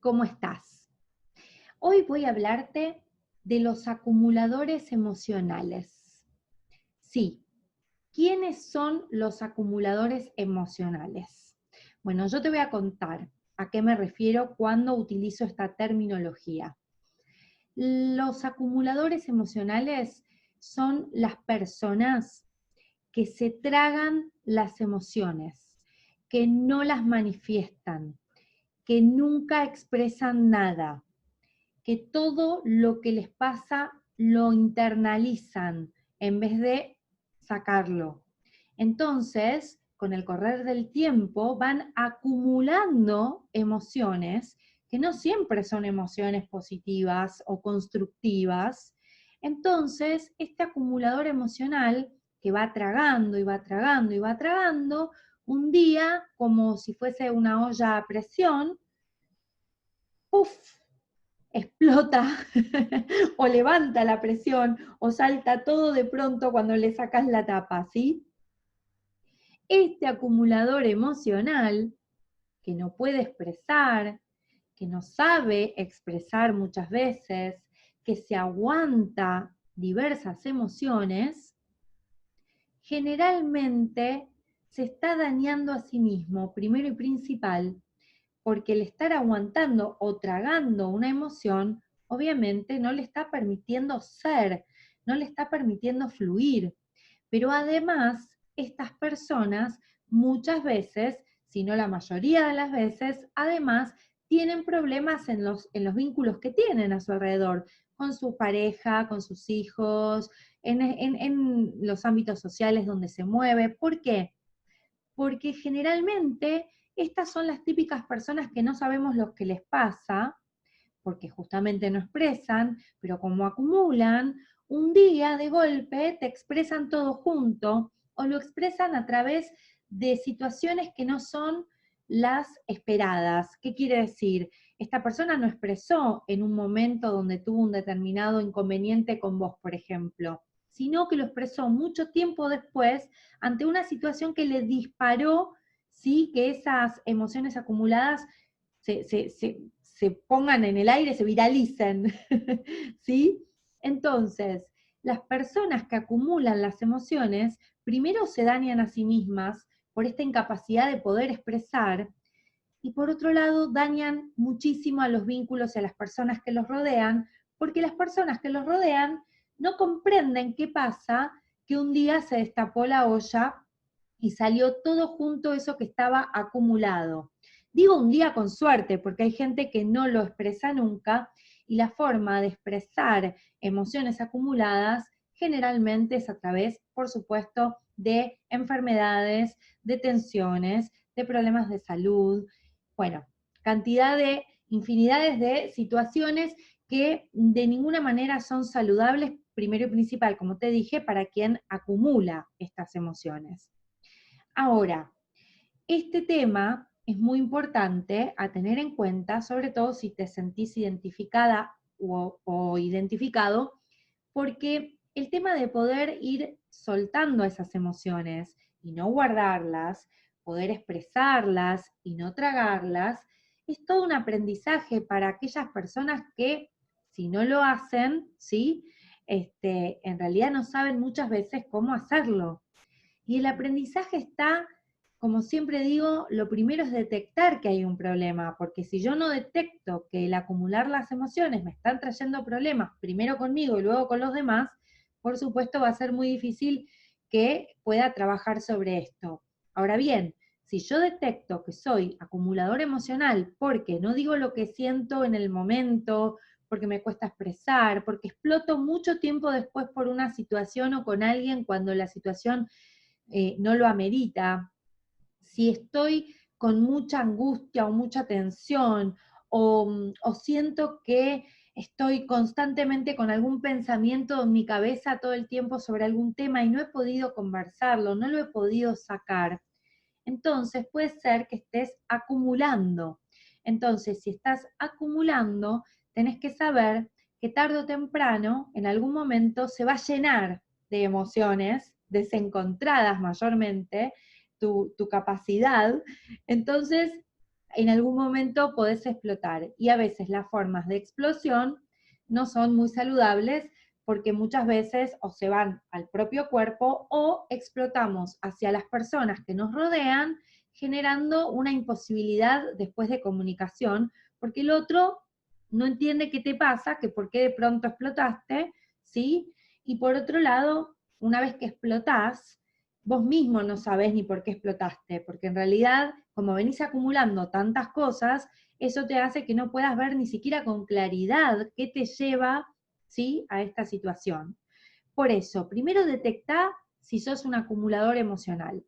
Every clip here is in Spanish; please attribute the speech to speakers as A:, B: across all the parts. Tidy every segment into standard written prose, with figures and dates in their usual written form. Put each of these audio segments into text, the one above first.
A: ¿cómo estás? Hoy voy a hablarte de los acumuladores emocionales. Sí, ¿quiénes son los acumuladores emocionales? Bueno, yo te voy a contar a qué me refiero cuando utilizo esta terminología. Los acumuladores emocionales son las personas que se tragan las emociones, que no las manifiestan, que nunca expresan nada, que todo lo que les pasa lo internalizan en vez de sacarlo. Entonces, con el correr del tiempo, van acumulando emociones que no siempre son emociones positivas o constructivas. Entonces, este acumulador emocional que va tragando y va tragando y va tragando, un día, como si fuese una olla a presión, ¡puf!, explota o levanta la presión o salta todo de pronto cuando le sacas la tapa, ¿sí? Este acumulador emocional que no puede expresar, que no sabe expresar muchas veces, que se aguanta diversas emociones, generalmente se está dañando a sí mismo, primero y principal, porque el estar aguantando o tragando una emoción, obviamente no le está permitiendo ser, no le está permitiendo fluir. Pero además, estas personas muchas veces, si no la mayoría de las veces, además tienen problemas en los vínculos que tienen a su alrededor, con su pareja, con sus hijos, en los ámbitos sociales donde se mueve. ¿Por qué? Porque generalmente estas son las típicas personas que no sabemos lo que les pasa, porque justamente no expresan, pero como acumulan, un día de golpe te expresan todo junto o lo expresan a través de situaciones que no son las esperadas. ¿Qué quiere decir? Esta persona no expresó en un momento donde tuvo un determinado inconveniente con vos, por ejemplo, sino que lo expresó mucho tiempo después ante una situación que le disparó, ¿sí?, que esas emociones acumuladas se pongan en el aire, se viralicen, ¿sí? Entonces, las personas que acumulan las emociones, primero se dañan a sí mismas por esta incapacidad de poder expresar, y por otro lado dañan muchísimo a los vínculos y a las personas que los rodean, porque las personas que los rodean no comprenden qué pasa, que un día se destapó la olla y salió todo junto eso que estaba acumulado. Digo un día con suerte, porque hay gente que no lo expresa nunca, y la forma de expresar emociones acumuladas generalmente es a través, por supuesto, de enfermedades, de tensiones, de problemas de salud, bueno, cantidad de, infinidades de situaciones que de ninguna manera son saludables, primero y principal, como te dije, para quien acumula estas emociones. Ahora, este tema es muy importante a tener en cuenta, sobre todo si te sentís identificada o identificado, porque el tema de poder ir soltando esas emociones y no guardarlas, poder expresarlas y no tragarlas, es todo un aprendizaje para aquellas personas que, si no lo hacen, ¿sí?, en realidad no saben muchas veces cómo hacerlo. Y el aprendizaje está, como siempre digo, lo primero es detectar que hay un problema, porque si yo no detecto que el acumular las emociones me están trayendo problemas, primero conmigo y luego con los demás, por supuesto va a ser muy difícil que pueda trabajar sobre esto. Ahora bien, si yo detecto que soy acumulador emocional porque no digo lo que siento en el momento, porque me cuesta expresar, porque exploto mucho tiempo después por una situación o con alguien cuando la situación no lo amerita, si estoy con mucha angustia o mucha tensión, o siento que estoy constantemente con algún pensamiento en mi cabeza todo el tiempo sobre algún tema y no he podido conversarlo, no lo he podido sacar, entonces puede ser que estés acumulando. Entonces, si estás acumulando, tenés que saber que tarde o temprano, en algún momento, se va a llenar de emociones desencontradas mayormente, tu capacidad. Entonces, en algún momento podés explotar. Y a veces las formas de explosión no son muy saludables porque muchas veces o se van al propio cuerpo o explotamos hacia las personas que nos rodean, generando una imposibilidad después de comunicación, porque el otro no entiende qué te pasa, que por qué de pronto explotaste, ¿sí? Y por otro lado, una vez que explotás, vos mismo no sabés ni por qué explotaste, porque en realidad, como venís acumulando tantas cosas, eso te hace que no puedas ver ni siquiera con claridad qué te lleva, ¿sí?, a esta situación. Por eso, primero detectá si sos un acumulador emocional.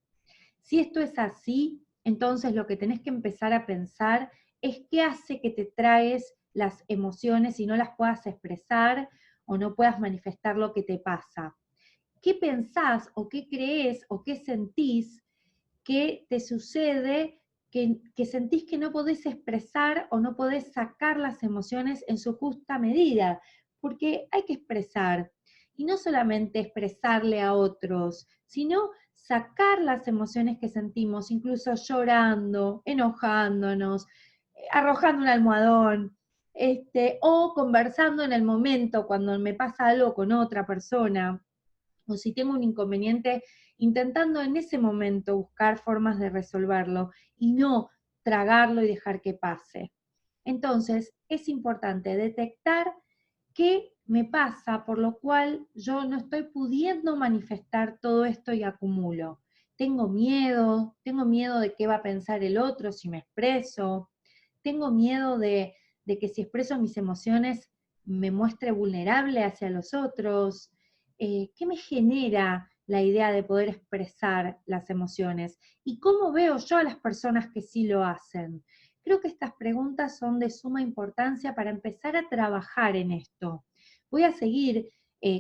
A: Si esto es así, entonces lo que tenés que empezar a pensar es qué hace que te traes las emociones y no las puedas expresar o no puedas manifestar lo que te pasa. ¿Qué pensás o qué crees o qué sentís que te sucede que sentís que no podés expresar o no podés sacar las emociones en su justa medida? Porque hay que expresar, y no solamente expresarle a otros, sino sacar las emociones que sentimos, incluso llorando, enojándonos, arrojando un almohadón, o conversando en el momento cuando me pasa algo con otra persona, o si tengo un inconveniente, intentando en ese momento buscar formas de resolverlo y no tragarlo y dejar que pase. Entonces, es importante detectar qué me pasa por lo cual yo no estoy pudiendo manifestar todo esto y acumulo. Tengo miedo de qué va a pensar el otro si me expreso, tengo miedo de que si expreso mis emociones me muestre vulnerable hacia los otros. ¿Qué me genera la idea de poder expresar las emociones? ¿Y cómo veo yo a las personas que sí lo hacen? Creo que estas preguntas son de suma importancia para empezar a trabajar en esto. Voy a seguir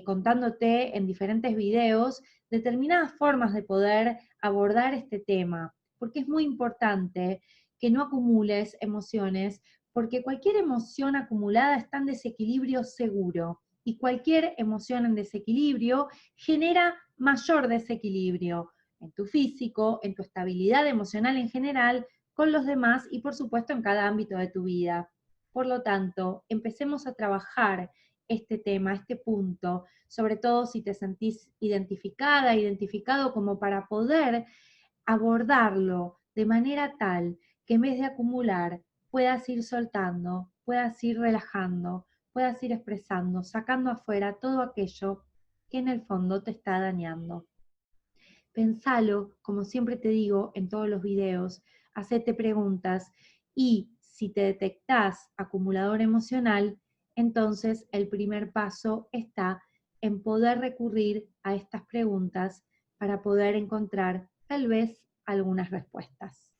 A: contándote en diferentes videos determinadas formas de poder abordar este tema, porque es muy importante que no acumules emociones, porque cualquier emoción acumulada está en desequilibrio seguro, y cualquier emoción en desequilibrio genera mayor desequilibrio en tu físico, en tu estabilidad emocional en general, con los demás y por supuesto en cada ámbito de tu vida. Por lo tanto, empecemos a trabajar este tema, este punto, sobre todo si te sentís identificada, identificado, como para poder abordarlo de manera tal que en vez de acumular puedas ir soltando, puedas ir relajando, puedas ir expresando, sacando afuera todo aquello que en el fondo te está dañando. Pensalo, como siempre te digo en todos los videos, hacete preguntas y si te detectás acumulador emocional, entonces el primer paso está en poder recurrir a estas preguntas para poder encontrar tal vez algunas respuestas.